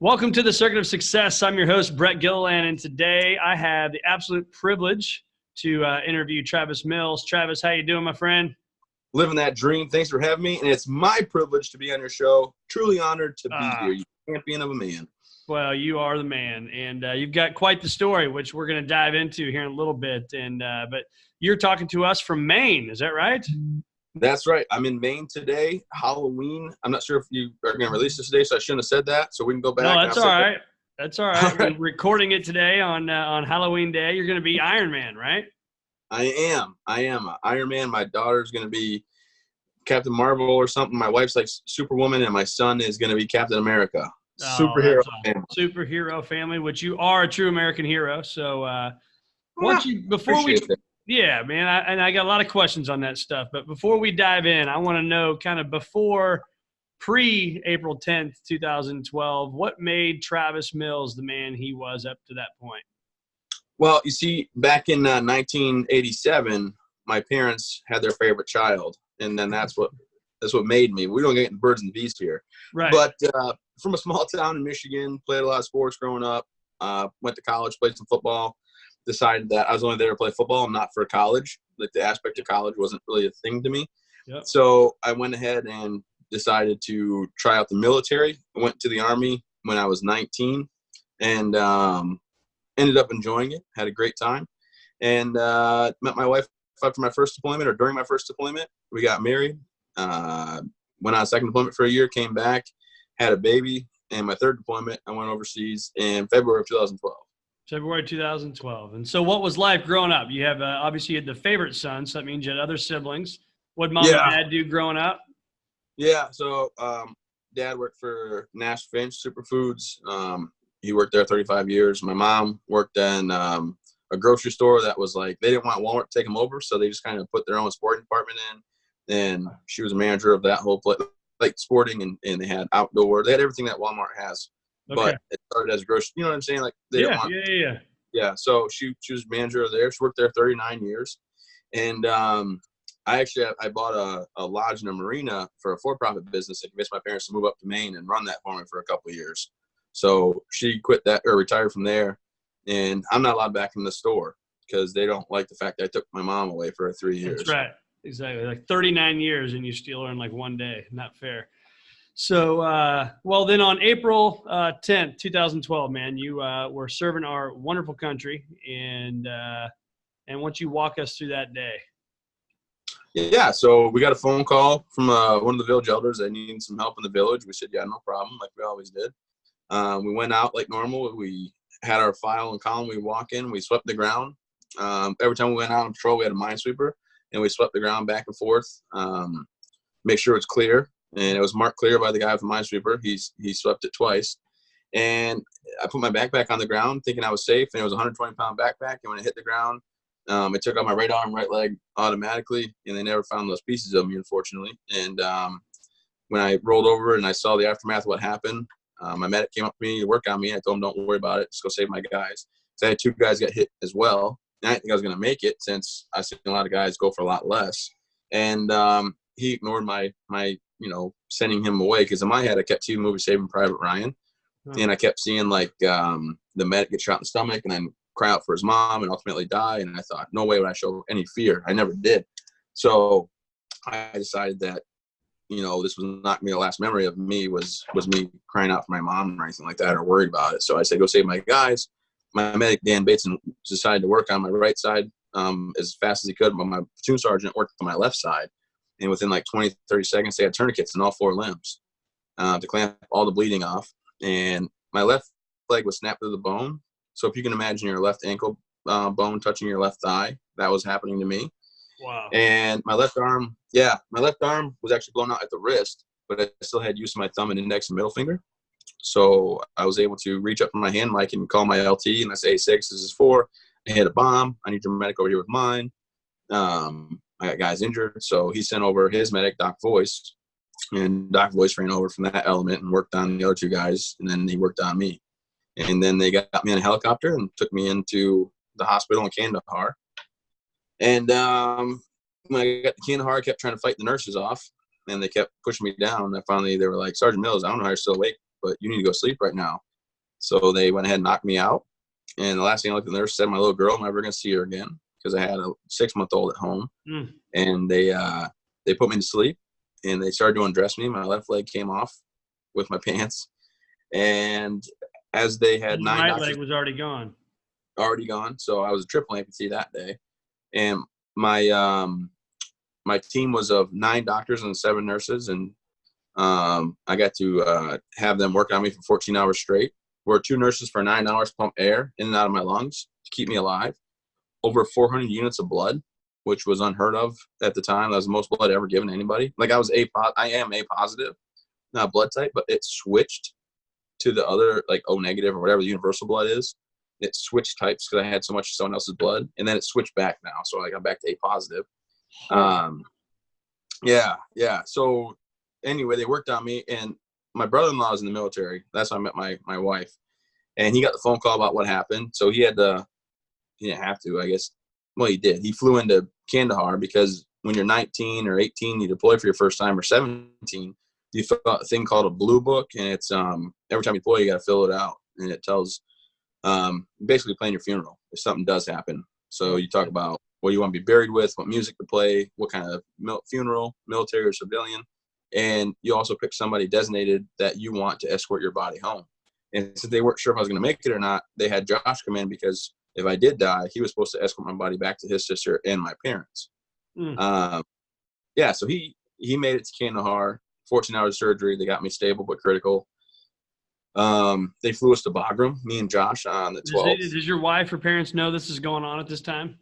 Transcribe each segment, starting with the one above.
Welcome to the Circuit of Success. I'm your host, Brett Gilliland, and today I have the absolute privilege to interview Travis Mills. Travis, how you doing, my friend? Living that dream. Thanks for having me, and it's my privilege to be on your show. Truly honored to be here. You champion of a man. Well, you are the man, and you've got quite the story, which we're going to dive into here in a little bit. But you're talking to us from Maine, is that right? That's right. I'm in Maine today. Halloween. I'm not sure if you are going to release this today, so I shouldn't have said that. So we can go back. No, that's all right. That's all right. We're recording it today on Halloween Day. You're going to be Iron Man, right? I am Iron Man. My daughter's going to be Captain Marvel or something. My wife's like Superwoman, and my son is going to be Captain America. Superhero family. Superhero family, which you are a true American hero. So yeah, man, I got a lot of questions on that stuff. But before we dive in, I want to know kind of pre-April 10th, 2012, what made Travis Mills the man he was up to that point? Well, you see, back in 1987, my parents had their favorite child, and then that's what made me. We don't get birds and bees here. Right. But from a small town in Michigan, played a lot of sports growing up, went to college, played some football. Decided that I was only there to play football and not for college. Like the aspect of college wasn't really a thing to me. Yep. So I went ahead and decided to try out the military. I went to the Army when I was 19 and ended up enjoying it. Had a great time. And met my wife after my first deployment or during my first deployment. We got married. Went on a second deployment for a year, came back, had a baby. And my third deployment, I went overseas in February of 2012. February 2012. And so what was life growing up? You have obviously you had the favorite son, so that means you had other siblings. What did mom and dad do growing up? Yeah, so dad worked for Nash Finch Superfoods. He worked there 35 years. My mom worked in a grocery store that was like, they didn't want Walmart to take them over, so they just kind of put their own sporting department in. And she was a manager of that whole place, like sporting, and they had outdoor. They had everything that Walmart has. Okay. But it started as a grocery, you know what I'm saying? Like Yeah. So she was manager there. She worked there 39 years. And I bought a lodge in a marina for a for-profit business and convinced my parents to move up to Maine and run that for me for a couple of years. So she quit that or retired from there. And I'm not allowed back in the store because they don't like the fact that I took my mom away for 3 years. That's right. Exactly. Like 39 years and you steal her in like one day. Not fair. So, well, then on April 10th, 2012, man, you were serving our wonderful country, and why don't you walk us through that day? Yeah, so we got a phone call from one of the village elders that needed some help in the village. We said, yeah, no problem, like we always did. We went out like normal. We had our file and column. We walk in, we swept the ground. Every time we went out on patrol, we had a minesweeper, and we swept the ground back and forth, make sure it's clear. And it was marked clear by the guy with the minesweeper. He swept it twice. And I put my backpack on the ground thinking I was safe, and it was a 120-pound backpack. And when it hit the ground, it took out my right arm, right leg automatically, and they never found those pieces of me, unfortunately. And when I rolled over and I saw the aftermath of what happened, my medic came up to me to work on me. I told him, don't worry about it. Just go save my guys. So I had two guys get hit as well. And I didn't think I was going to make it since I've seen a lot of guys go for a lot less. And he ignored my sending him away, because in my head I kept seeing the movie Saving Private Ryan, and I kept seeing like the medic get shot in the stomach and then cry out for his mom and ultimately die. And I thought, no way would I show any fear. I never did. So I decided that this was not going to be the last memory of me was me crying out for my mom or anything like that, or worried about it. So I said, go save my guys. My medic Dan Bateson decided to work on my right side as fast as he could, but my platoon sergeant worked on my left side. And within like 20, 30 seconds, they had tourniquets in all four limbs to clamp all the bleeding off. And my left leg was snapped to the bone. So if you can imagine your left ankle bone touching your left thigh, that was happening to me. Wow. And my left arm was actually blown out at the wrist, but I still had use of my thumb and index and middle finger. So I was able to reach up from my hand mic and call my LT, and I say, 6, this is 4. I hit a bomb. I need your medic over here with mine. I got guys injured, so he sent over his medic, Doc Voice, and Doc Voice ran over from that element and worked on the other two guys, and then he worked on me. And then they got me in a helicopter and took me into the hospital in Kandahar. And when I got to Kandahar, I kept trying to fight the nurses off, and they kept pushing me down. And finally, they were like, Sergeant Mills, I don't know how you're still awake, but you need to go sleep right now. So they went ahead and knocked me out. And the last thing I looked at the nurse said, my little girl, I'm never going to see her again, because I had a 6-month-old at home. And they put me to sleep, and they started to undress me. My left leg came off with my pants. And as they had Your 9 right doctors, leg was already gone. So I was a triple amputee that day. And my team was of 9 doctors and 7 nurses, and I got to have them work on me for 14 hours straight, where 2 nurses for 9 hours pump air in and out of my lungs to keep me alive. Over 400 units of blood, which was unheard of at the time. That was the most blood ever given to anybody. Like, I am A positive, not blood type, but it switched to the other, like O negative or whatever the universal blood is. It switched types because I had so much of someone else's blood, and then it switched back now. So I got back to A positive. Yeah. So anyway, they worked on me, and my brother-in-law was in the military. That's how I met my wife, and he got the phone call about what happened. So he didn't have to, I guess. Well, he did. He flew into Kandahar because when you're 19 or 18, you deploy for your first time, or 17, you fill out a thing called a blue book, and it's every time you deploy, you got to fill it out, and it tells basically plan your funeral if something does happen. So you talk about what you want to be buried with, what music to play, what kind of funeral, military or civilian, and you also pick somebody designated that you want to escort your body home. And since they weren't sure if I was going to make it or not, they had Josh come in, because if I did die, he was supposed to escort my body back to his sister and my parents. So he made it to Kandahar, 14 hours of surgery. They got me stable but critical. They flew us to Bagram, me and Josh, on the 12th. Does your wife or parents know this is going on at this time?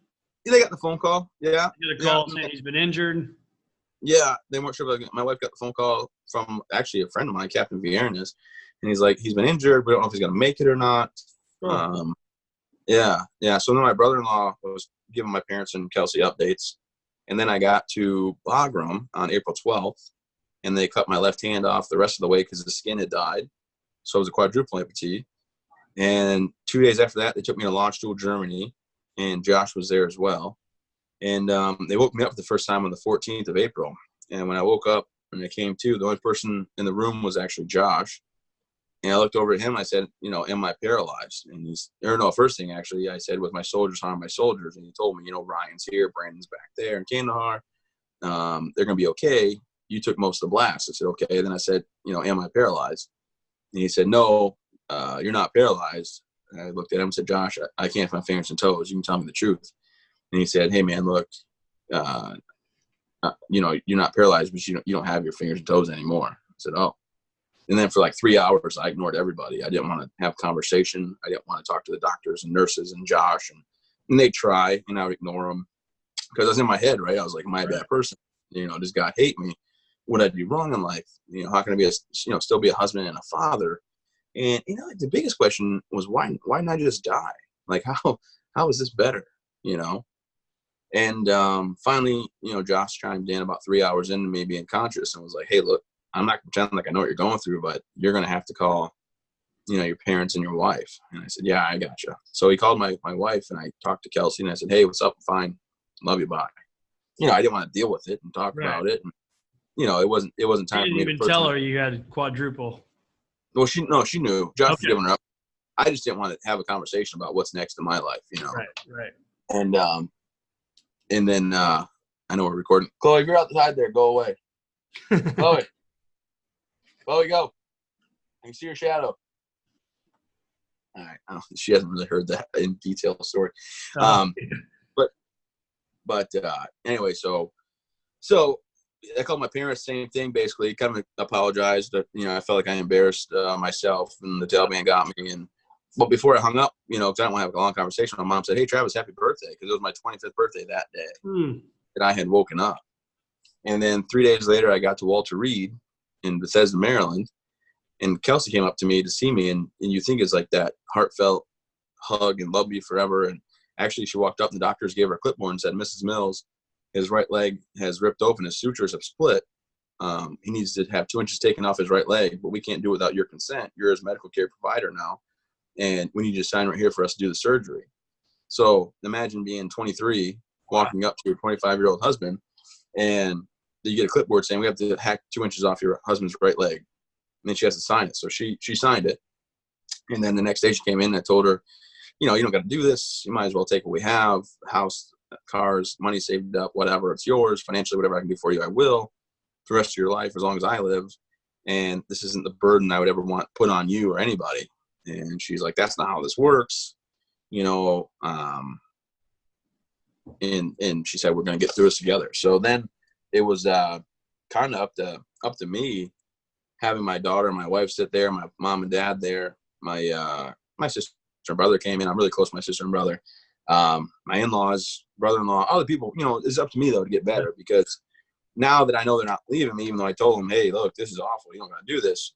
Yeah, they got the phone call. Yeah. You got a call saying he's been injured? Yeah, they weren't sure. My wife got the phone call from actually a friend of mine, Captain Viernes, and he's like, he's been injured. We don't know if he's going to make it or not. So then my brother-in-law was giving my parents and Kelsey updates. And then I got to Bagram on April 12th, and they cut my left hand off the rest of the way because the skin had died. So I was a quadruple amputee. And 2 days after that, they took me to Launch School, Germany, and Josh was there as well. And they woke me up for the first time on the 14th of April. And when I woke up and I came to, the only person in the room was actually Josh. And I looked over at him, and I said, am I paralyzed? And first thing actually, I said, with my soldiers on my soldiers. And he told me, Ryan's here, Brandon's back there in Kandahar. They're going to be okay. You took most of the blast. I said, okay. Then I said, am I paralyzed? And he said, no, you're not paralyzed. And I looked at him and said, Josh, I can't find fingers and toes. You can tell me the truth. And he said, hey, man, look, you're not paralyzed, but you don't have your fingers and toes anymore. I said, oh. And then for like 3 hours, I ignored everybody. I didn't want to have a conversation. I didn't want to talk to the doctors and nurses and Josh. And they'd try, and I would ignore them because I was in my head, right? I was like, am I a bad person? Does God hate me? What did I do wrong in life? How can I be still be a husband and a father? And, the biggest question was, why didn't I just die? Like, how is this better? And finally, Josh chimed in about 3 hours into me being conscious and was like, hey, look, I'm not pretending like I know what you're going through, but you're going to have to call, your parents and your wife. And I said, yeah, I got you. So he called my wife, and I talked to Kelsey, and I said, hey, what's up? Fine. Love you. Bye. I didn't want to deal with it and talk about it. And, it wasn't time for me to. You didn't even tell her you had quadruple. Well, she knew. Josh was giving her up. I just didn't want to have a conversation about what's next in my life, Right. And then I know we're recording. Chloe, if you're outside there, go away. Chloe, go. I can see your shadow. All right. She hasn't really heard that in detail story. But anyway, so I called my parents, same thing, basically, kind of apologized. I felt like I embarrassed myself, and the Taliban got me. But before I hung up, because I don't want to have a long conversation, my mom said, hey, Travis, happy birthday, because it was my 25th birthday that day that I had woken up. And then 3 days later, I got to Walter Reed in Bethesda, Maryland, and Kelsey came up to me to see me, and you think it's like that heartfelt hug and love you forever. And actually, she walked up, and the doctors gave her a clipboard and said, Mrs. Mills, his right leg has ripped open. His sutures have split. He needs to have 2 inches taken off his right leg, but we can't do it without your consent. You're his medical care provider now, and we need you to sign right here for us to do the surgery. So imagine being 23, walking up to your 25-year-old husband, and you get a clipboard saying we have to hack 2 inches off your husband's right leg. And then she has to sign it. So she signed it. And then the next day she came in and I told her, you know, you don't got to do this. You might as well take what we have, house, cars, money saved up, whatever. It's yours financially, whatever I can do for you, I will for the rest of your life, as long as I live. And this isn't the burden I would ever want put on you or anybody. And she's like, that's not how this works. You know, and she said, we're going to get through this together. So then it was kind of up to me having my daughter and my wife sit there, my mom and dad there, my sister and brother came in. I'm really close to my sister and brother. My in-laws, brother-in-law, other people, you know, it's up to me though to get better, because now that I know they're not leaving me, even though I told them, hey, look, this is awful, you don't got to do this.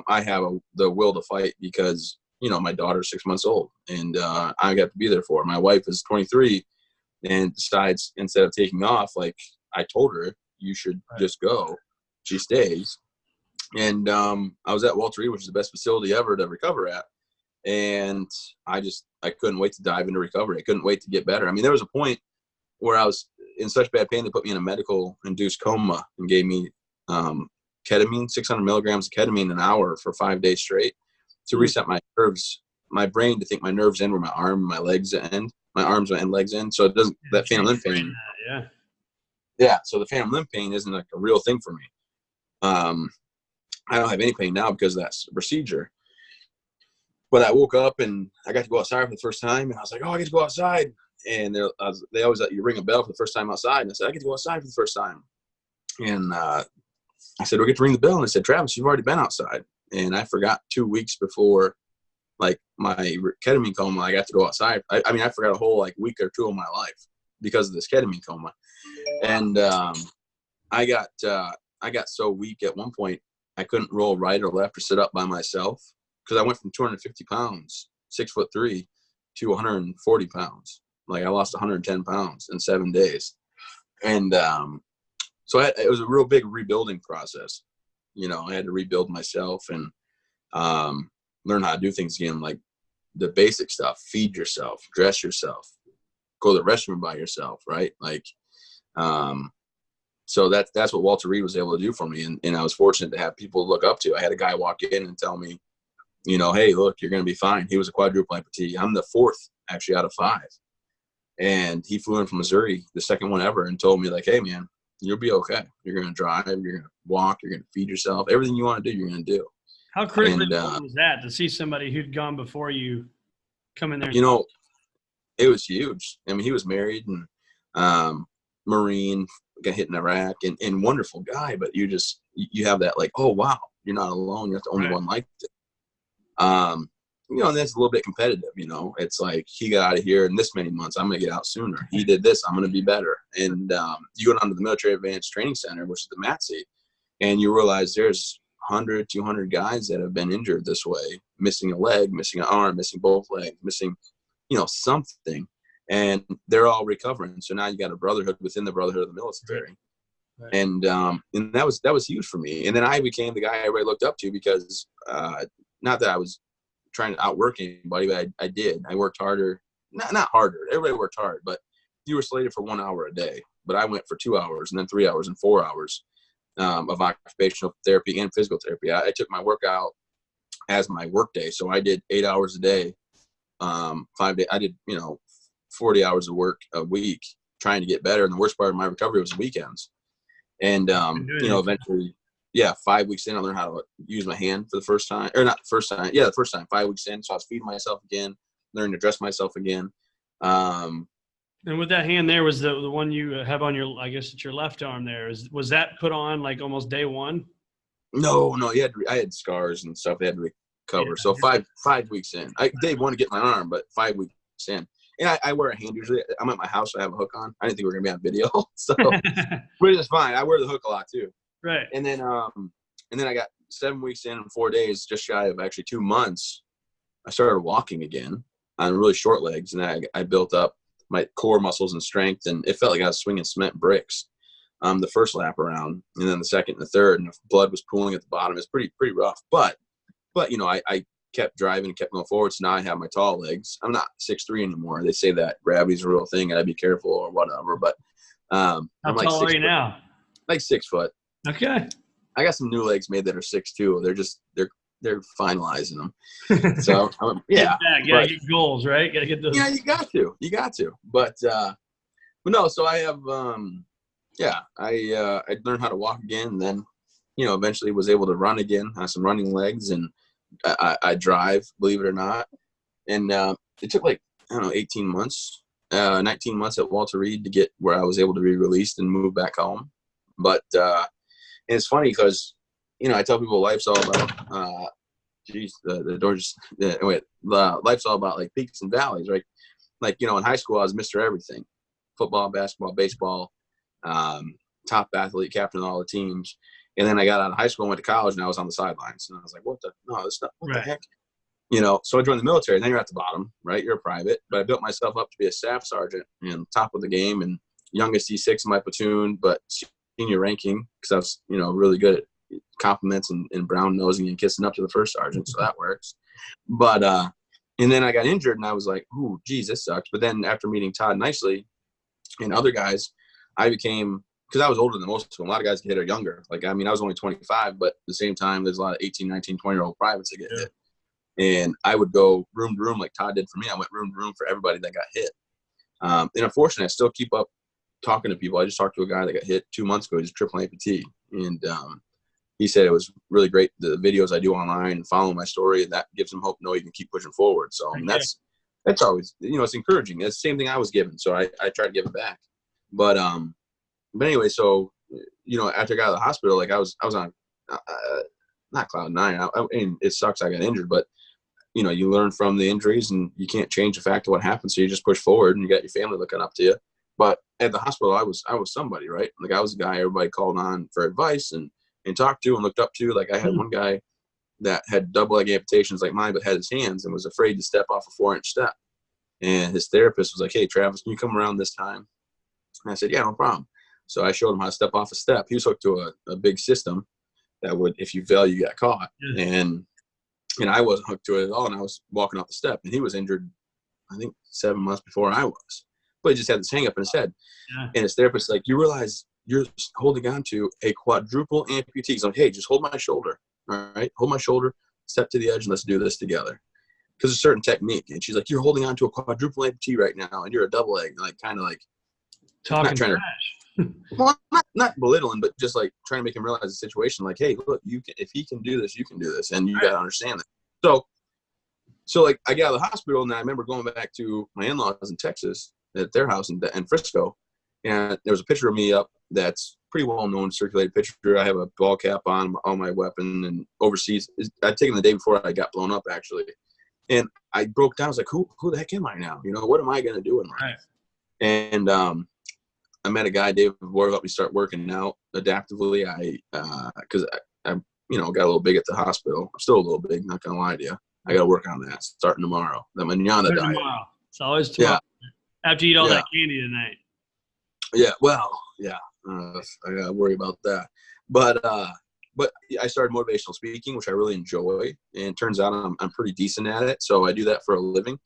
I have the will to fight, because, you know, my daughter's 6 months old and I got to be there for her. My wife is 23 and decides, instead of taking off, like I told her, you should just go. She stays. And I was at Walter Reed, which is the best facility ever to recover at. And I couldn't wait to dive into recovery. I couldn't wait to get better. I mean, there was a point where I was in such bad pain, they put me in a medical induced coma and gave me ketamine, 600 milligrams of ketamine an hour for 5 days straight to reset my nerves, my brain, to think my nerves end where my arm and my legs end, my arms and legs end. So it doesn't, that phantom limb pain. Yeah. So the phantom limb pain isn't like a real thing for me. I don't have any pain now because of that procedure. But I woke up and I got to go outside for the first time, and I was like, oh, I get to go outside. And they always let you ring a bell for the first time outside. And I said, I get to go outside for the first time. And I said, we'll get to ring the bell. And I said, Travis, you've already been outside. And I forgot 2 weeks before, like, my ketamine coma, I got to go outside. I mean, I forgot a whole, like, week or two of my life because of this ketamine coma. And I got so weak at one point, I couldn't roll right or left or sit up by myself, because I went from 250 pounds, 6'3", to 140 pounds. Like, I lost 110 pounds in 7 days. And so it was a real big rebuilding process. You know, I had to rebuild myself and learn how to do things again, like the basic stuff: feed yourself, dress yourself, go to the restroom by yourself, right? Like, so that's what Walter Reed was able to do for me. And I was fortunate to have people to look up to. I had a guy walk in and tell me, you know, hey, look, you're going to be fine. He was a quadruple amputee. I'm the fourth, actually, out of 5. And he flew in from Missouri, the second one ever, and told me, like, hey, man, you'll be okay. You're going to drive, you're going to walk, you're going to feed yourself. Everything you want to do, you're going to do. How critically important was that, to see somebody who'd gone before you come in there? You know, it was huge. I mean, he was married and Marine, got hit in Iraq, and wonderful guy. But you have that, like, oh, wow, you're not alone. You're not the only one like it. You know, and that's a little bit competitive, you know. It's like, he got out of here in this many months, I'm going to get out sooner. He did this, I'm going to be better. And you go down to the Military Advanced Training Center, which is the MATC, and you realize there's 100, 200 guys that have been injured this way, missing a leg, missing an arm, missing both legs, missing, you know, something. And they're all recovering. So now you got a brotherhood within the brotherhood of the military. Right. And that was huge for me. And then I became the guy everybody looked up to, because not that I was trying to outwork anybody, but I did. I worked harder. Not harder. Everybody worked hard, but you were slated for 1 hour a day. But I went for 2 hours, and then 3 hours and 4 hours of occupational therapy and physical therapy. I took my workout as my work day. So I did 8 hours a day, 5 days. I did, you know, 40 hours of work a week trying to get better. And the worst part of my recovery was the weekends. And, you know, eventually, 5 weeks in, I learned how to use my hand for the first time, or not the first time. Yeah, the first time, 5 weeks in. So I was feeding myself again, learning to dress myself again. And with that hand there, was the one you have on your, I guess it's your left arm there. Was that put on like almost day one? No, I had scars and stuff they had to recover. So 5 weeks in, day one to get my arm, but 5 weeks in. And I wear a hand usually. I'm at my house, so I have a hook on. I didn't think we were gonna be on video, so which is fine. I wear the hook a lot too. Right. And then I got 7 weeks in and 4 days, just shy of actually 2 months. I started walking again on really short legs, and I built up my core muscles and strength, and it felt like I was swinging cement bricks. The first lap around, and then the second and the third, and the blood was pooling at the bottom. It's pretty rough, but you know, I kept driving and kept going forward. So now I have my tall legs. I'm not 6'3" anymore. They say that gravity's a real thing and I'd be careful or whatever. But how I'm like tall are you now? Like 6 foot. Okay. I got some new legs made that are 6'2". they're finalizing them. So yeah, gotta get goals, right? Gotta get those. Yeah, you got to. But no. So I have I learned how to walk again. And then eventually was able to run again. I have some running legs, and I drive, believe it or not. And it took 18 months, 19 months at Walter Reed to get where I was able to be released and move back home. But and it's funny because I tell people life's all about the door just life's all about like peaks and valleys, right? Like in high school I was Mr. Everything, football, basketball, baseball, top athlete, captain of all the teams. And then I got out of high school and went to college, and I was on the sidelines. And I was like, what the heck? So I joined the military, and then you're at the bottom, right? You're a private. But I built myself up to be a staff sergeant and top of the game and youngest E6 in my platoon, but senior ranking because I was, really good at compliments and brown nosing and kissing up to the first sergeant. So that works. But, and then I got injured, and I was like, ooh, geez, this sucks. But then after meeting Todd Nicely and other guys, I became – because I was older than most of them. A lot of guys get hit are younger. I was only 25, but at the same time, there's a lot of 18, 19, 20-year-old privates that get hit. And I would go room to room like Todd did for me. I went room to room for everybody that got hit. And unfortunately, I still keep up talking to people. I just talked to a guy that got hit 2 months ago. He's a triple amputee. And he said it was really great, the videos I do online and follow my story. And that gives him hope to know you can keep pushing forward. So that's always, it's encouraging. It's the same thing I was given. So I try to give it back. But anyway, so, after I got out of the hospital, I was on, not cloud nine. And it sucks I got injured, but, you learn from the injuries and you can't change the fact of what happened. So you just push forward and you got your family looking up to you. But at the hospital, I was somebody, right? I was a guy everybody called on for advice and talked to and looked up to. I had one guy that had double leg amputations like mine, but had his hands and was afraid to step off a 4-inch step. And his therapist was like, hey, Travis, can you come around this time? And I said, yeah, no problem. So I showed him how to step off a step. He was hooked to a big system that would, if you fell, you got caught. And I wasn't hooked to it at all. And I was walking off the step, and he was injured, I think 7 months before I was. But he just had this hang up in his head. Yeah. And his therapist like, you realize you're holding on to a quadruple amputee. He's like, hey, just hold my shoulder. All right, hold my shoulder, step to the edge, and let's do this together. Because it's a certain technique. And she's like, you're holding on to a quadruple amputee right now, and you're a double leg. Kind of talking not trying trash. Well, not belittling, but just trying to make him realize the situation. Hey, look, you can, if he can do this, you can do this, and you got to understand that. So I got out of the hospital, and I remember going back to my in-laws in Texas at their house in Frisco, and there was a picture of me up that's pretty well known, circulated picture. I have a ball cap on my weapon, and overseas, I'd taken the day before I got blown up actually, and I broke down. I was like, who the heck am I now? What am I going to do in life? Right. And I met a guy, David Boyer, helped me start working out adaptively. Because I got a little big at the hospital. I'm still a little big, not gonna lie to you. I got to work on that starting tomorrow. The manana diet. Tomorrow. It's always tomorrow. Yeah. After you eat all that candy tonight. Yeah. Well, yeah. I gotta worry about that. But I started motivational speaking, which I really enjoy, and it turns out I'm pretty decent at it. So I do that for a living.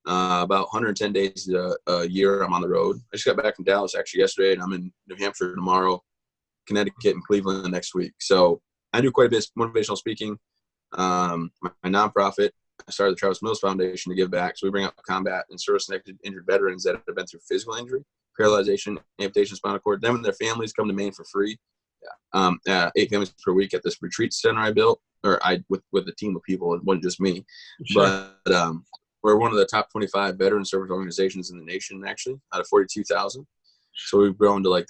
About 110 days a year I'm on the road. I just got back from Dallas actually yesterday, and I'm in New Hampshire tomorrow, Connecticut, and Cleveland next week. So I do quite a bit of motivational speaking. My nonprofit, I started the Travis Mills Foundation to give back. So we bring up combat and service-connected injured veterans that have been through physical injury, paralyzation, amputation, spinal cord. Them and their families come to Maine for free. 8 families per week at this retreat center I built, or with a team of people. It wasn't just me. Sure. But we're one of the top 25 veteran service organizations in the nation, actually, out of 42,000. So we've grown to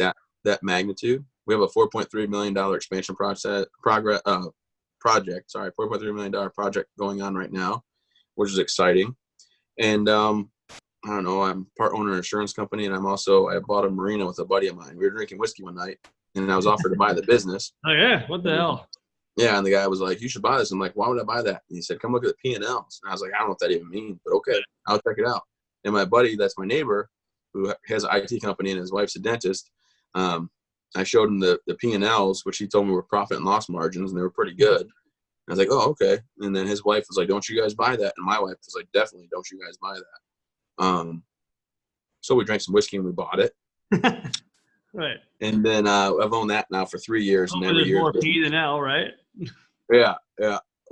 that magnitude. We have a $4.3 million expansion project, $4.3 million project going on right now, which is exciting. And I don't know, I'm part owner of an insurance company, and I bought a marina with a buddy of mine. We were drinking whiskey one night, and I was offered to buy the business. Oh, yeah? What the hell? Yeah, and the guy was like, you should buy this. I'm like, why would I buy that? And he said, come look at the P&Ls. And I was like, I don't know what that even means, but okay, I'll check it out. And my buddy, that's my neighbor, who has an IT company and his wife's a dentist, I showed him the P&Ls, which he told me were profit and loss margins, and they were pretty good. And I was like, oh, okay. And then his wife was like, don't you guys buy that? And my wife was like, definitely don't you guys buy that. So we drank some whiskey and we bought it. Right. And then I've owned that now for 3 years. And every there's year more P than L, right? Yeah.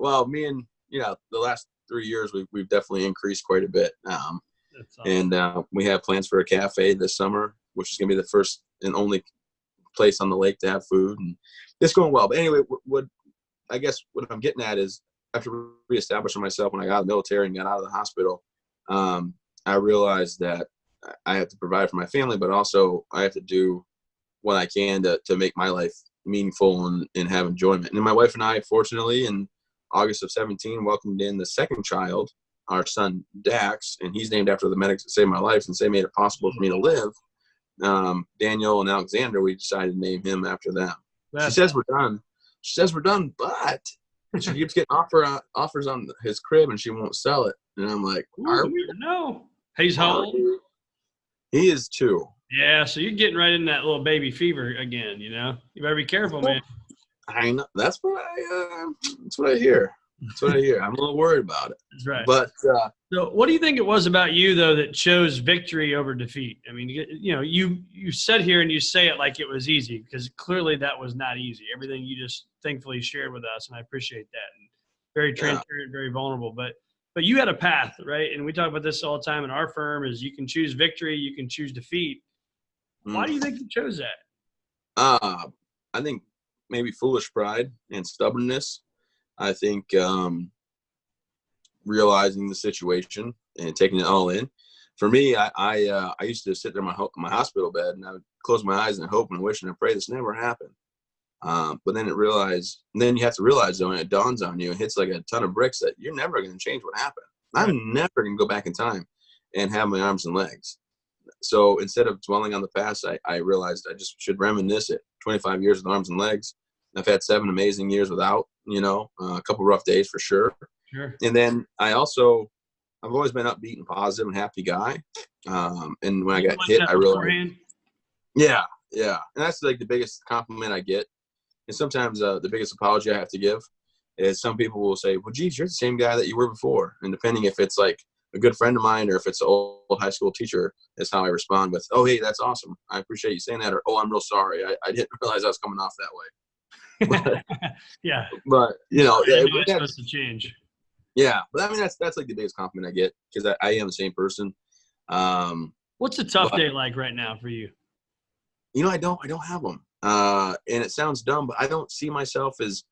well, me and, the last 3 years, we've definitely increased quite a bit. That's awesome. And we have plans for a cafe this summer, which is going to be the first and only place on the lake to have food. And it's going well. But anyway, what I'm getting at is after reestablishing myself when I got out of the military and got out of the hospital, I realized that I have to provide for my family, but also I have to do what I can to make my life meaningful and have enjoyment. And my wife and I, fortunately, in August of 17, welcomed in the second child, our son Dax, and he's named after the medics that saved my life since they made it possible for me to live. Daniel and Alexander, we decided to name him after them. She says we're done. But she keeps getting offers on his crib, and she won't sell it. And I'm like, no. He's how old? He is 2. Yeah, so you're getting right in that little baby fever again. You better be careful, man. I know. That's what I hear. I'm a little worried about it. That's right. But so what do you think it was about you, though, that chose victory over defeat? I mean, you sit here and you say it like it was easy, because clearly that was not easy. Everything you just thankfully shared with us, and I appreciate that. And very transparent, very vulnerable. But you had a path, right? And we talk about this all the time in our firm, is you can choose victory, you can choose defeat. Why do you think you chose that? I think maybe foolish pride and stubbornness. I think realizing the situation and taking it all in. For me, I used to sit there in my hospital bed, and I would close my eyes and hope and wish and pray this never happened. But then then you have to realize, though, and it dawns on you, it hits like a ton of bricks, that you're never going to change what happened. I'm never going to go back in time and have my arms and legs. So instead of dwelling on the past, I realized I just should reminisce it. 25 years with arms and legs. I've had 7 amazing years without, a couple rough days for sure. Sure. And then I've always been upbeat and positive and happy guy. And when I got hit, I realized, yeah. And that's like the biggest compliment I get. And sometimes the biggest apology I have to give is some people will say, well, geez, you're the same guy that you were before. And depending if it's like a good friend of mine or if it's an old high school teacher, is how I respond with, oh, hey, that's awesome. I appreciate you saying that. Or, oh, I'm real sorry. I didn't realize I was coming off that way. Yeah. But, it's supposed to change. Yeah. But I mean, that's like the biggest compliment I get, because I am the same person. What's a tough day like right now for you? I don't have them. And it sounds dumb, but I don't see myself as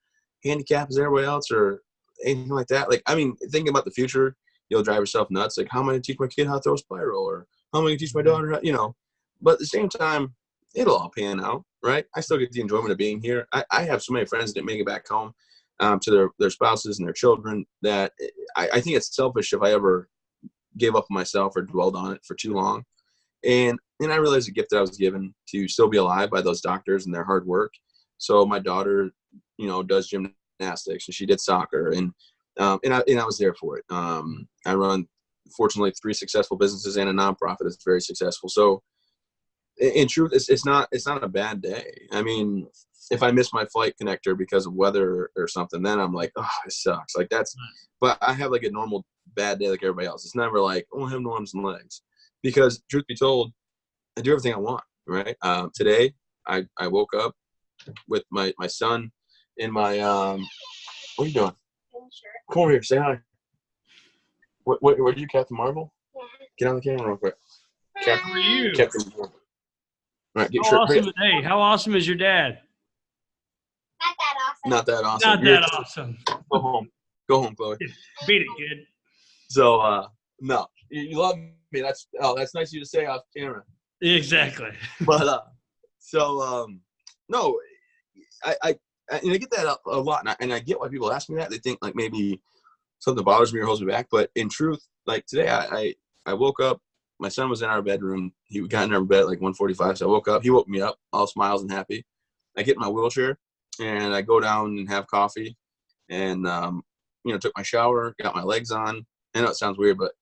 handicapped as everybody else or anything like that. Like, I mean, thinking about the future, you'll drive yourself nuts. Like, how am I going to teach my kid how to throw a spiral, or how am I going to teach my daughter how, but at the same time, it'll all pan out, right? I still get the enjoyment of being here. I have so many friends that make it back home to their spouses and their children that I think it's selfish if I ever gave up on myself or dwelled on it for too long. And I realized the gift that I was given to still be alive by those doctors and their hard work. So my daughter, does gymnastics, and she did soccer, and I was there for it. I run, fortunately, 3 successful businesses and a nonprofit that's very successful. So in truth, it's not a bad day. I mean, if I miss my flight connector because of weather or something, then I'm like, oh, it sucks. Like but I have like a normal bad day like everybody else. It's never like, oh, I have no arms and legs, because truth be told, I do everything I want, right? Today, I woke up with my son in my, what are you doing? Come over here, say hi. What are you, Captain Marvel? Yeah. Get on the camera real quick. How are you? Captain Marvel. All right, Hey, how awesome is your dad? Not that awesome. Not that awesome. Go home, Chloe. Beat it, kid. So, no, you love me. That's nice of you to say off camera. Exactly. But no, I get that a lot, and I get why people ask me that. They think like maybe something bothers me or holds me back. But in truth, like today, I woke up. My son was in our bedroom. He got in our bed at like 1:45. So I woke up. He woke me up, all smiles and happy. I get in my wheelchair and I go down and have coffee, and took my shower, got my legs on. I know it sounds weird, but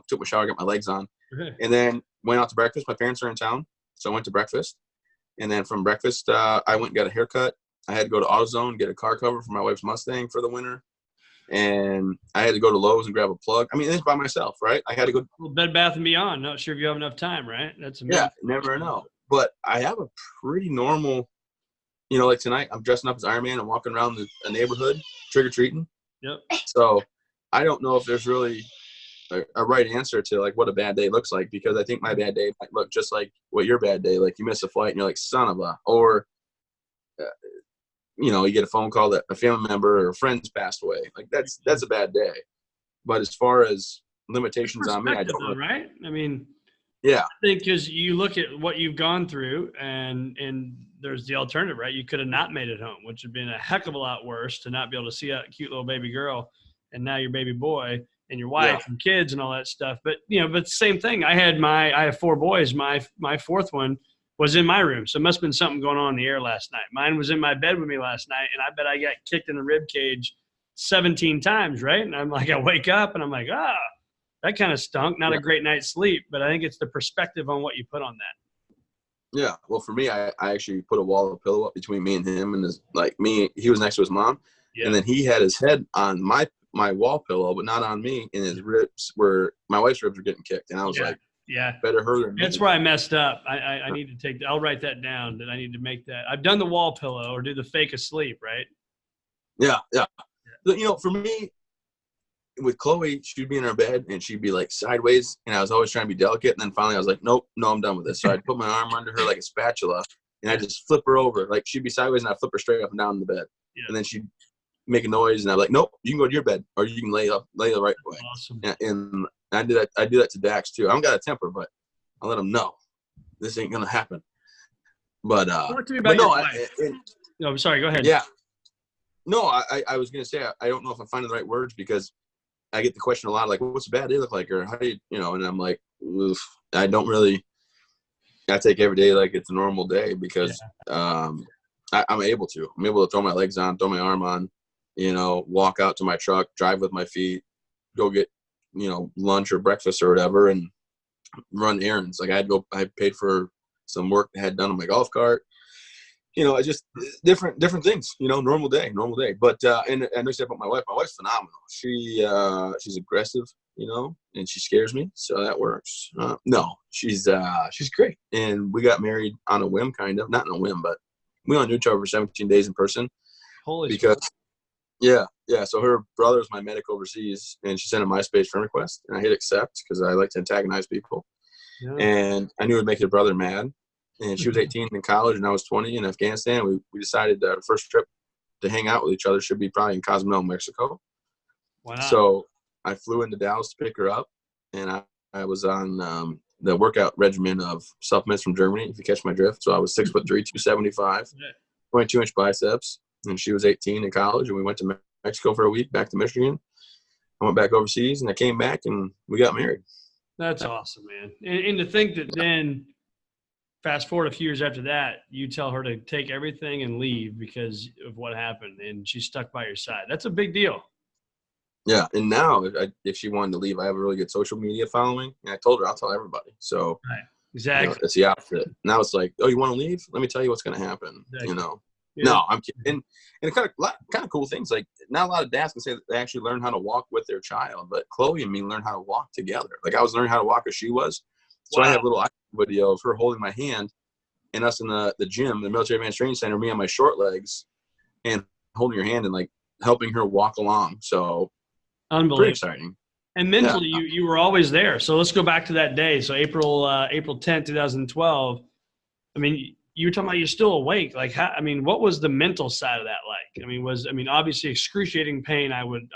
took my shower, got my legs on, and then went out to breakfast. My parents are in town, so I went to breakfast, and then from breakfast, I went and got a haircut. I had to go to AutoZone, get a car cover for my wife's Mustang for the winter. And I had to go to Lowe's and grab a plug. I mean, it's by myself, right? I had to go. Bed Bath & Beyond. Not sure if you have enough time, right? That's amazing. Yeah, never know. But I have a pretty normal, like tonight, I'm dressing up as Iron Man and walking around a neighborhood trick-or-treating. Yep. So I don't know if there's really a right answer to like what a bad day looks like, because I think my bad day might look just like what your bad day, like you miss a flight and you're like, son of a, or you get a phone call that a family member or friends passed away. Like that's a bad day. But as far as limitations on me, I don't know. Right? I mean, yeah, I think because you look at what you've gone through, and there's the alternative, right? You could have not made it home, which would have been a heck of a lot worse to not be able to see a cute little baby girl, and now your baby boy and your wife and kids and all that stuff. But but same thing. I have 4 boys. My 4th one was in my room, so it must have been something going on in the air last night. Mine was in my bed with me last night, and I bet I got kicked in the rib cage 17 times, right? And I'm like, I wake up and I'm like, that kind of stunk. Not a great night's sleep, but I think it's the perspective on what you put on that. Yeah. Well, for me, I actually put a wall of pillow up between me and him, and he was next to his mom, and then he had his head on my wall pillow, but not on me, and his ribs my wife's ribs were getting kicked, and I was like, better her than me. That's where I messed up. I need to take. I'll write that down. That I need to make that. I've done the wall pillow or do the fake asleep, right? Yeah. For me, with Chloe, she'd be in her bed and she'd be like sideways, and I was always trying to be delicate. And then finally, I was like, nope, no, I'm done with this. So I'd put my arm under her like a spatula, and I'd just flip her over. Like she'd be sideways, and I'd flip her straight up and down in the bed. Yeah. And then she'd make a noise, and I'd be like, nope, you can go to your bed, or you can lay the right way. Awesome. And I do that. I do that to Dax too. I don't got a temper, but I let him know this ain't gonna happen. But talk to me about your wife. I'm sorry. Go ahead. Yeah. No, I was going to say, I don't know if I'm finding the right words, because I get the question a lot, like, what's a bad day look like? Or how do you, and I'm like, oof, I don't really, I take every day like it's a normal day, because I'm able to throw my legs on, throw my arm on, walk out to my truck, drive with my feet, go get, lunch or breakfast or whatever, and run errands. Like I paid for some work I had done on my golf cart. Just different things, normal day. But, and I know you said about my wife's phenomenal. She's aggressive, and she scares me. So that works. No, she's great. And we got married on a whim, kind of, not on a whim, but we only knew each other for 17 days in person. Holy shit. Yeah. So her brother was my medic overseas, and she sent a MySpace friend request, and I hit accept because I like to antagonize people. Yeah. And I knew it would make her brother mad. And she was 18 in college, and I was 20 in Afghanistan. We decided that our first trip to hang out with each other should be probably in Cozumel, Mexico. Wow. So I flew into Dallas to pick her up, and I was on the workout regimen of supplements from Germany, if you catch my drift. So I was 6'3", 275, 22-inch biceps, and she was 18 in college, and we went to Mexico for a week, back to Michigan. I went back overseas, and I came back, and we got married. That's awesome, man. And to think that then – fast forward a few years after that, you tell her to take everything and leave because of what happened, and she's stuck by your side. That's a big deal. Yeah, and now if she wanted to leave, I have a really good social media following, and I told her I'll tell everybody. So exactly, it's the opposite. Now it's like, oh, you want to leave? Let me tell you what's going to happen. Exactly. Yeah. No, I'm kidding. And kind of cool things, like not a lot of dads can say that they actually learn how to walk with their child, but Chloe and me learned how to walk together. Like I was learning how to walk as she was. So I have little video of her holding my hand and us in the gym, the Military Advanced Training Center, me on my short legs and holding her hand and like helping her walk along. So unbelievable. Pretty exciting. And mentally, you were always there. So let's go back to that day. So April 10th, 2012. I mean, you were talking about you're still awake. Like, what was the mental side of that like? Obviously excruciating pain, I would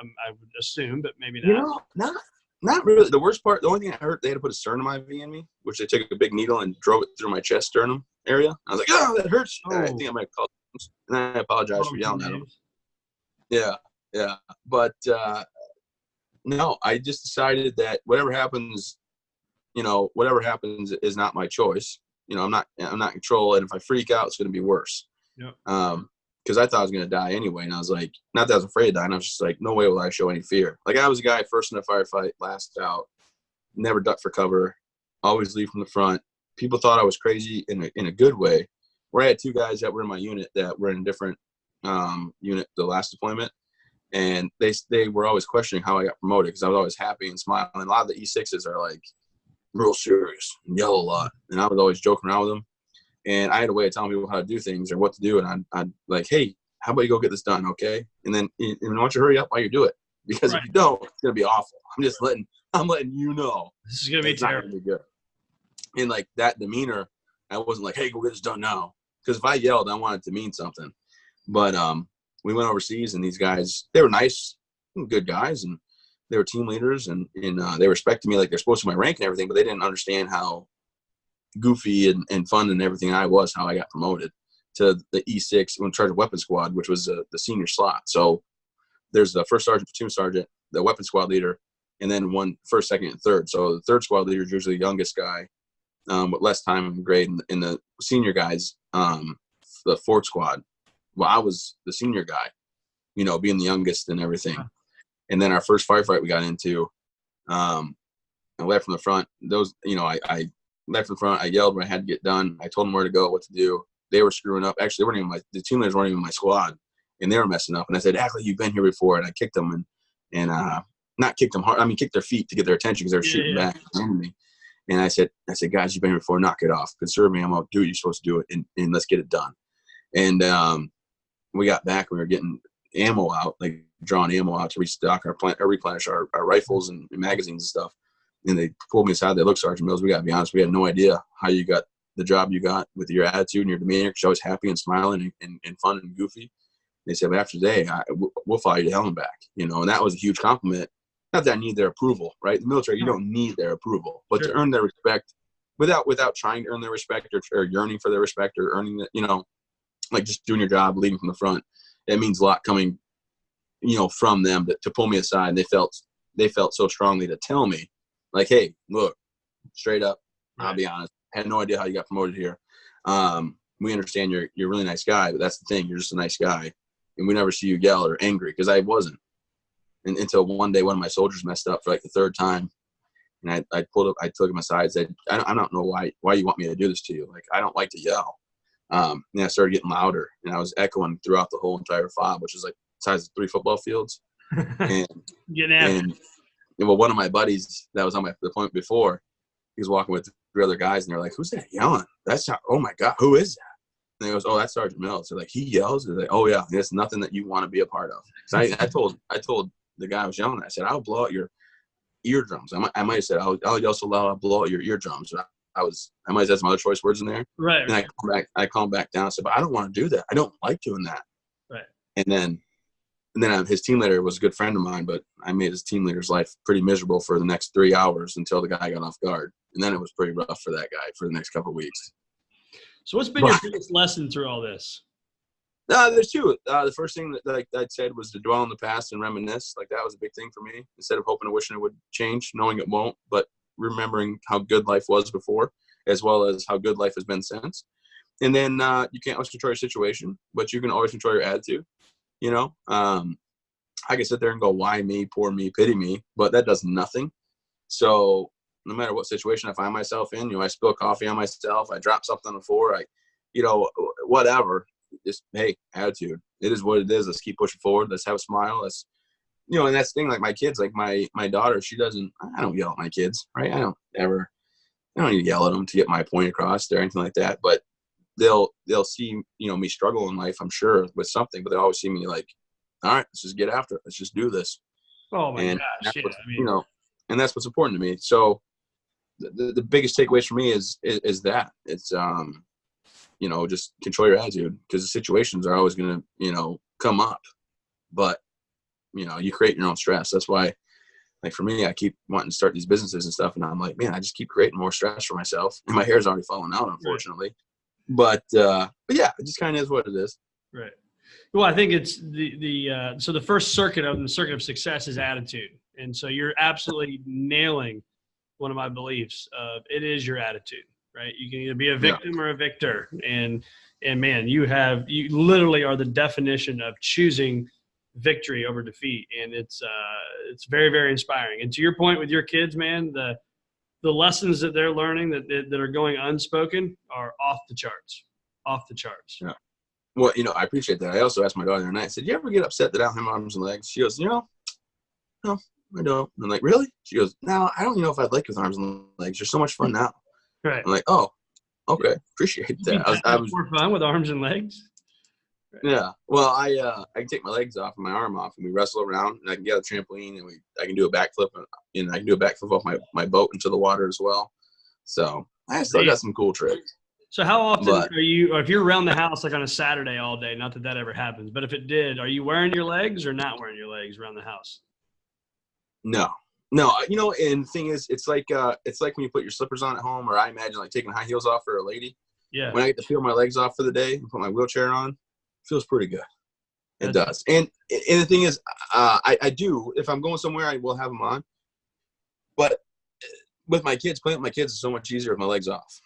assume, but maybe not. Not really. The worst part, the only thing I heard, they had to put a sternum IV in me, which they took a big needle and drove it through my chest sternum area. I was like, oh, that hurts. Oh. I think I might call them. And I apologize for yelling at them. Yeah. But no, I just decided that whatever happens is not my choice. I'm not in control. And if I freak out, it's going to be worse. Yep. Because I thought I was going to die anyway. And I was like, not that I was afraid of dying. I was just like, no way will I show any fear. Like I was a guy first in a firefight, last out, never ducked for cover, always leave from the front. People thought I was crazy in a good way. Where I had 2 guys that were in my unit that were in a different unit the last deployment. And they were always questioning how I got promoted because I was always happy and smiling. A lot of the E6s are like real serious and yell a lot. And I was always joking around with them. And I had a way of telling people how to do things or what to do. And I'd like, hey, how about you go get this done, okay? And then I want you to hurry up while you do it, because if you don't, it's gonna be awful. I'm letting you know This is gonna be terrible. Not gonna be good. And like that demeanor, I wasn't like, hey, go get this done now, because if I yelled, I wanted to mean something. But we went overseas, and these guys, they were nice, good guys, and they were team leaders, and they respected me like they're supposed to, my rank and everything, but they didn't understand how goofy and fun and everything I was, how I got promoted to the E6 in charge of weapons squad, which was the senior slot. So there's the first sergeant, platoon sergeant, the weapons squad leader, and then one first, second, and third. So the third squad leader is usually the youngest guy with less time in grade, and the senior guys, the fourth squad. Well, I was the senior guy, being the youngest and everything. And then our first firefight we got into, I left from the front. I left from the front. I yelled when I had to get done. I told them where to go, what to do. They were screwing up. Actually, the team leaders weren't even my squad, and they were messing up. And I said, act like you've been here before. And I kicked them and not kicked them hard. I mean, kicked their feet to get their attention because they were shooting back at me. And I said, guys, you've been here before. Knock it off. Conserve me. I'm going to do what you're supposed to do it, and let's get it done. And we got back. We were getting ammo out, like drawing ammo out to restock replenish our rifles and magazines and stuff. And they pulled me aside. They looked, Sergeant Mills, we got to be honest, we had no idea how you got the job you got with your attitude and your demeanor, because you're always happy and smiling and fun and goofy. They said, but after today, we'll fly you to hell and back, and that was a huge compliment. Not that I need their approval, right? The military, you don't need their approval, but to earn their respect without trying to earn their respect or yearning for their respect or earning that, like just doing your job, leading from the front, it means a lot coming, from them to pull me aside. And they felt so strongly to tell me, like, hey, look, straight up, I'll be honest, I had no idea how you got promoted here. We understand you're a really nice guy, but that's the thing, you're just a nice guy, and we never see you yell or angry, because I wasn't. And until one day, one of my soldiers messed up for like the third time, and I took him aside and said, I don't know why you want me to do this to you. Like, I don't like to yell. And I started getting louder, and I was echoing throughout the whole entire fob, which is like the size of 3 football fields. And well, one of my buddies that was on the point before, he was walking with 3 other guys, and they're like, who's that yelling? That's not, oh my God, who is that? And he goes, oh, that's Sergeant Mills. They're like, he yells? They're like, oh yeah, it's nothing that you want to be a part of. So I told the guy I was yelling at, I said, I'll blow out your eardrums. I might have said, I'll yell so loud I'll blow out your eardrums. I might have said some other choice words in there. Right. And I calmed back down. I said, but I don't want to do that. I don't like doing that. Right. And then his team leader was a good friend of mine, but I made his team leader's life pretty miserable for the next 3 hours until the guy got off guard. And then it was pretty rough for that guy for the next couple of weeks. So what's been your biggest lesson through all this? There's 2. The first thing that I said was to dwell on the past and reminisce. Like, that was a big thing for me. Instead of hoping and wishing it would change, knowing it won't, but remembering how good life was before, as well as how good life has been since. And then you can't always control your situation, but you can always control your attitude. I can sit there and go, why me, poor me, pity me, but that does nothing. So no matter what situation I find myself in, I spill coffee on myself, I drop something on the floor, whatever. Just, hey, attitude. It is what it is. Let's keep pushing forward. Let's have a smile. Let's, and that's the thing, like my kids, like my daughter, I don't yell at my kids, right? I don't need to yell at them to get my point across or anything like that, but they'll see, me struggle in life, I'm sure, with something, but they always see me like, all right, let's just get after it. Let's just do this. Oh my gosh. Yeah, and that's what's important to me. So the biggest takeaways for me is that it's, just control your attitude, because the situations are always going to, come up, but you create your own stress. That's why, like for me, I keep wanting to start these businesses and stuff, and I'm like, man, I just keep creating more stress for myself, and my hair's already falling out, unfortunately. Right. But yeah, it just kind of is what it is. Right. Well, I think it's so the first circuit of success is attitude, and so you're absolutely nailing one of my beliefs of it is your attitude, right? You can either be a victim or a victor, and man, you literally are the definition of choosing victory over defeat, and it's very, very inspiring. And to your point with your kids, man, the lessons that they're learning that are going unspoken are off the charts. Yeah. Well, I appreciate that. I also asked my daughter the other night, I said, you ever get upset that I don't have arms and legs? She goes, no, I don't. I'm like, really? She goes, no, I don't know if I'd like with arms and legs. You're so much fun now. Right. I'm like, oh, okay. Appreciate that. I was more fun with arms and legs. Yeah. Well, I can take my legs off and my arm off, and we wrestle around, and I can get on the trampoline, and I can do a backflip, and I can do a backflip off my boat into the water as well. So I still got some cool tricks. So how often are you, or if you're around the house like on a Saturday all day, not that that ever happens, but if it did, are you wearing your legs or not wearing your legs around the house? No, and the thing is, it's like when you put your slippers on at home, or I imagine like taking high heels off for a lady. Yeah. When I get to peel my legs off for the day and put my wheelchair on, it feels pretty good. It does. And the thing is, I do, if I'm going somewhere, I will have them on. But with my kids, playing with my kids is so much easier with my legs off.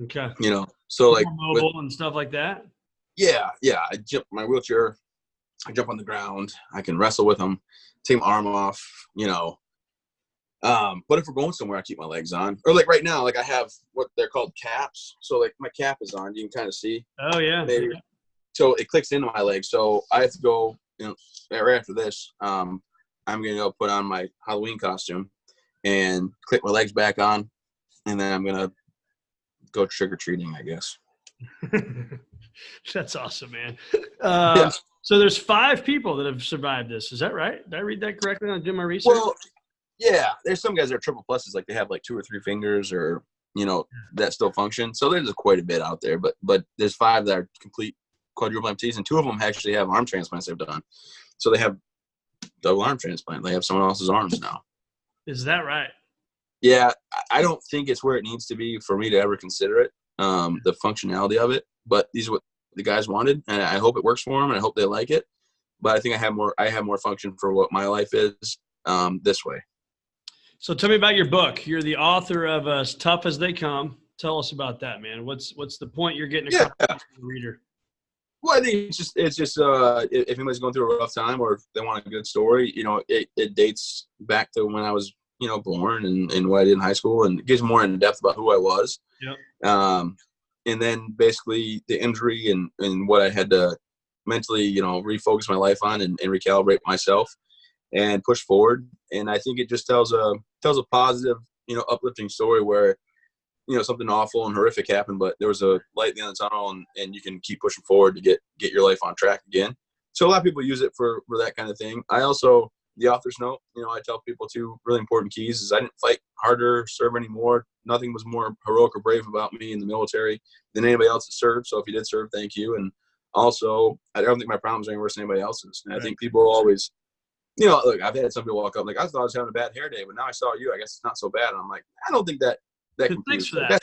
Okay. So like mobile and stuff like that. Yeah. I jump my wheelchair. I jump on the ground. I can wrestle with them. Take my arm off. But if we're going somewhere, I keep my legs on. Or like right now, like I have what they're called caps. So like my cap is on. You can kind of see. Oh yeah. Maybe. So it clicks into my leg. So I have to go. Right after this, I'm gonna go put on my Halloween costume and click my legs back on, and then I'm gonna go trick or treating, I guess. That's awesome, man. Yeah. So there's 5 people that have survived this. Is that right? Did I read that correctly when I did my research? Well, yeah. There's some guys that are triple pluses, like they have like 2 or 3 fingers, or that still function. So there's quite a bit out there, but there's 5 that are complete quadruple amputees, and 2 of them actually have arm transplants they've done. So they have double arm transplant. They have someone else's arms now. Is that right? Yeah, I don't think it's where it needs to be for me to ever consider it, the functionality of it. But these are what the guys wanted, and I hope it works for them, and I hope they like it. But I think I have more function for what my life is this way. So tell me about your book. You're the author of As Tough as They Come. Tell us about that, man. What's the point you're getting across to the reader? Well, I think it's just if anybody's going through a rough time, or if they want a good story, it dates back to when I was born and what I did in high school, and it gives more in depth about who I was. Yep. And then basically the injury and what I had to mentally, refocus my life on and recalibrate myself and push forward. And I think it just tells a positive, uplifting story where, something awful and horrific happened, but there was a light at the end of the tunnel, and you can keep pushing forward to get your life on track again. So a lot of people use it for that kind of thing. I also, the author's note, I tell people 2 really important keys is I didn't fight harder, serve anymore. Nothing was more heroic or brave about me in the military than anybody else that served. So if you did serve, thank you. And also, I don't think my problems are any worse than anybody else's. And I think people always, look, I've had some people walk up like, I thought I was having a bad hair day, but now I saw you. I guess it's not so bad. And I'm like, I don't think that thanks for that.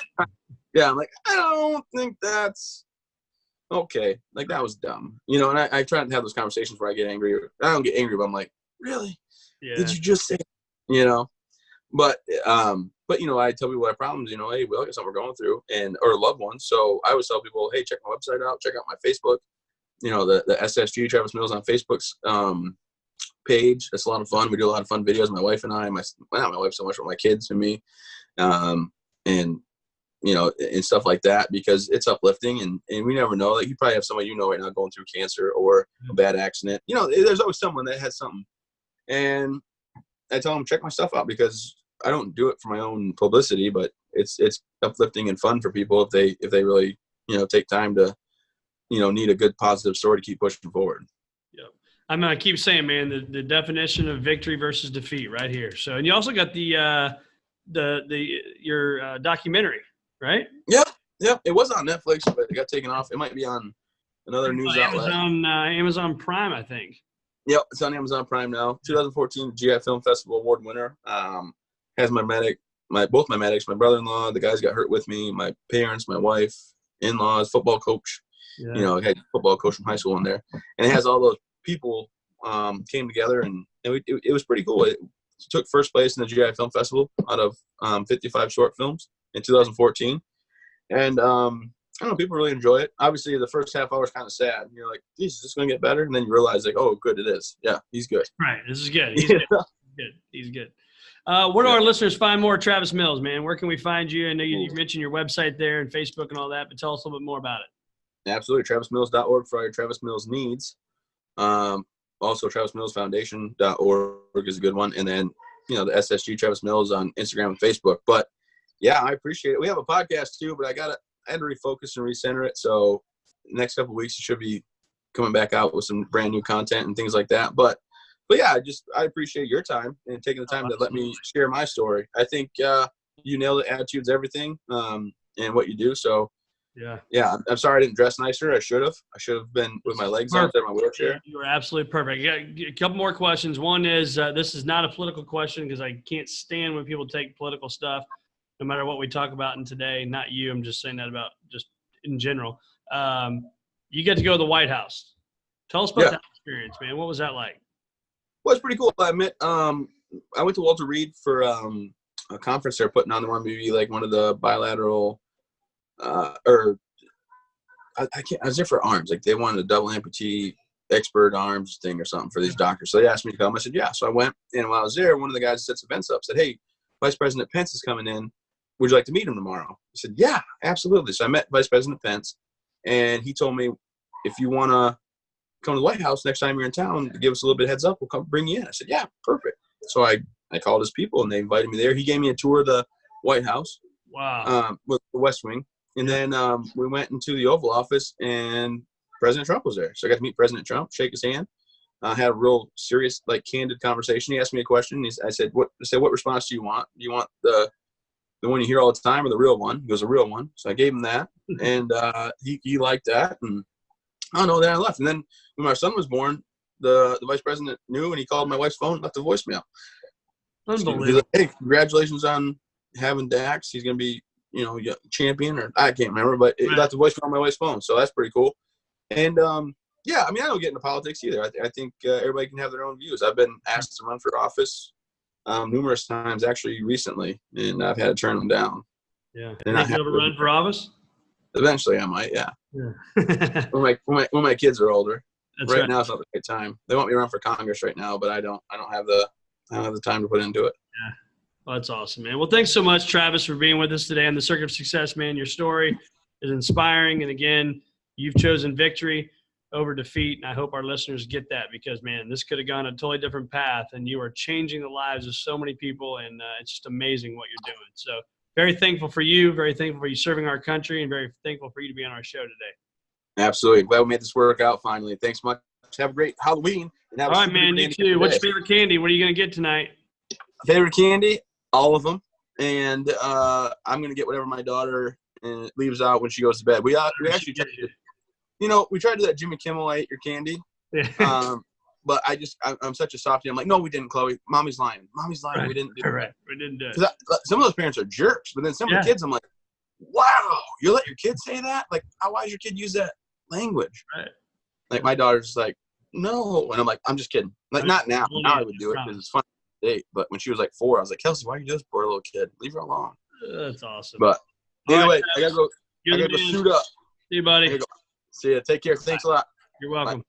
Yeah, I'm like, I don't think that's okay. Like, that was dumb. And I try to have those conversations where I get angry. I don't get angry, but I'm like, really? Yeah. Did you just say, But I tell people I have problems, hey, we all got something we're going through, or loved ones. So I always tell people, hey, check my website out, check out my Facebook, the SSG Travis Mills on Facebook's page. It's a lot of fun. We do a lot of fun videos, my wife and I, not my wife so much, but my kids and me, and stuff like that, because it's uplifting, and we never know. Like, you probably have somebody right now going through cancer or a bad accident. There's always someone that has something. And I tell them, check my stuff out, because I don't do it for my own publicity, but it's uplifting and fun for people if they really, take time to, need a good positive story to keep pushing forward. Yeah. I keep saying, man, the definition of victory versus defeat right here. So, and you also got your documentary, right? Yeah. It was on Netflix, but it got taken off. It might be on another news outlet. Amazon Prime, I think. Yep, it's on Amazon Prime now. 2014 GI Film Festival Award winner. Has both my medics, my brother-in-law, the guys got hurt with me, my parents, my wife, in-laws, football coach. Yeah. I had a football coach from high school in there, and it has all those people came together, and it was pretty cool. It took first place in the GI Film Festival out of 55 short films in 2014, and I don't know, people really enjoy it. Obviously, the first half hour is kind of sad. You're like, Jesus, is this going to get better? And then you realize, like, oh, good, it is. Yeah, he's good. Right, this is good. He's good. He's good. Where do our listeners find more Travis Mills, man? Where can we find you? I know you mentioned your website there and Facebook and all that, but tell us a little bit more about it. Absolutely. TravisMills.org for all your Travis Mills needs. Also, TravisMillsFoundation.org is a good one. And then, the SSG Travis Mills on Instagram and Facebook. But, yeah, I appreciate it. We have a podcast, too, but I had to refocus and recenter it. So next couple of weeks, it should be coming back out with some brand new content and things like that. But yeah, I appreciate your time and taking the time to let me share my story. I think you nailed it. Attitude's everything, and what you do. So yeah. I'm sorry I didn't dress nicer. I should have. Been with my legs out there in my wheelchair. You were absolutely perfect. I got a couple more questions. One is this is not a political question because I can't stand when people take political stuff, no matter what we talk about in today. Not you. I'm just saying that about just in general. You get to go to the White House. Tell us about that experience, man. What was that like? Well, it's pretty cool. I went to Walter Reed for a conference they're putting on. They wanted me to be like one of the bilateral I was there for arms. Like they wanted a double amputee expert arms thing or something for these doctors. So they asked me to come. I said, yeah. So I went, and while I was there, one of the guys that sets events up said, hey, Vice President Pence is coming in. Would you like to meet him tomorrow? I said, yeah, absolutely. So I met Vice President Pence, and he told me, if you want to come to the White House next time you're in town, give us a little bit of heads up. We'll come bring you in. I said, yeah, perfect. So I called his people, and they invited me there. He gave me a tour of the White House. Wow. With the West Wing. And then we went into the Oval Office, and President Trump was there. So I got to meet President Trump, shake his hand, had a real serious, like, candid conversation. He asked me a question. I said, what response do you want? Do you want the one you hear all the time or the real one? He goes, the real one. So I gave him that, and he liked that. And I don't know, then I left. And then when my son was born, the vice president knew, and he called my wife's phone and left a voicemail. Unbelievable. He's like, hey, congratulations on having Dax. He's going to be, champion, or I can't remember, but it left a voicemail on my wife's phone. So that's pretty cool. And yeah, I mean, I don't get into politics either. I think everybody can have their own views. I've been asked to run for office numerous times, actually recently, and I've had to turn them down. Yeah. And you think you'll run for office? Eventually I might, yeah. when my kids are older. That's right now it's not the right time. They want me to run for Congress right now, but I don't have the time to put into it. Yeah. Well, that's awesome, man. Well, thanks so much, Travis, for being with us today on the Circuit of Success, man. Your story is inspiring. And again, you've chosen victory over defeat. And I hope our listeners get that, because, man, this could have gone a totally different path, and you are changing the lives of so many people. And it's just amazing what you're doing. So very thankful for you, very thankful for you serving our country, and very thankful for you to be on our show today. Absolutely. Glad we made this work out finally. Thanks much. Have a great Halloween. And all right, man. You too. What's your favorite candy? What are you going to get tonight? Favorite candy? All of them. And I'm going to get whatever my daughter leaves out when she goes to bed. We actually tried to, we tried to do that Jimmy Kimmel, I ate your candy. Yeah. But I'm such a softie. I'm like, no, we didn't, Chloe. Mommy's lying. Right. We didn't do it. Right. We didn't do it. Some of those parents are jerks. But then some of the kids, I'm like, wow, you let your kid say that? Like, why does your kid use that language? Right. Like, my daughter's like, no. And I'm like, I'm just kidding. Like, not now. Now I would do it because it's fun. Date, but when she was like 4, I was like, Kelsey, why are you doing this, poor little kid? Leave her alone. That's awesome. But anyway, I gotta go shoot up. See you, buddy. See ya. Take care. Thanks a lot. You're welcome. Bye.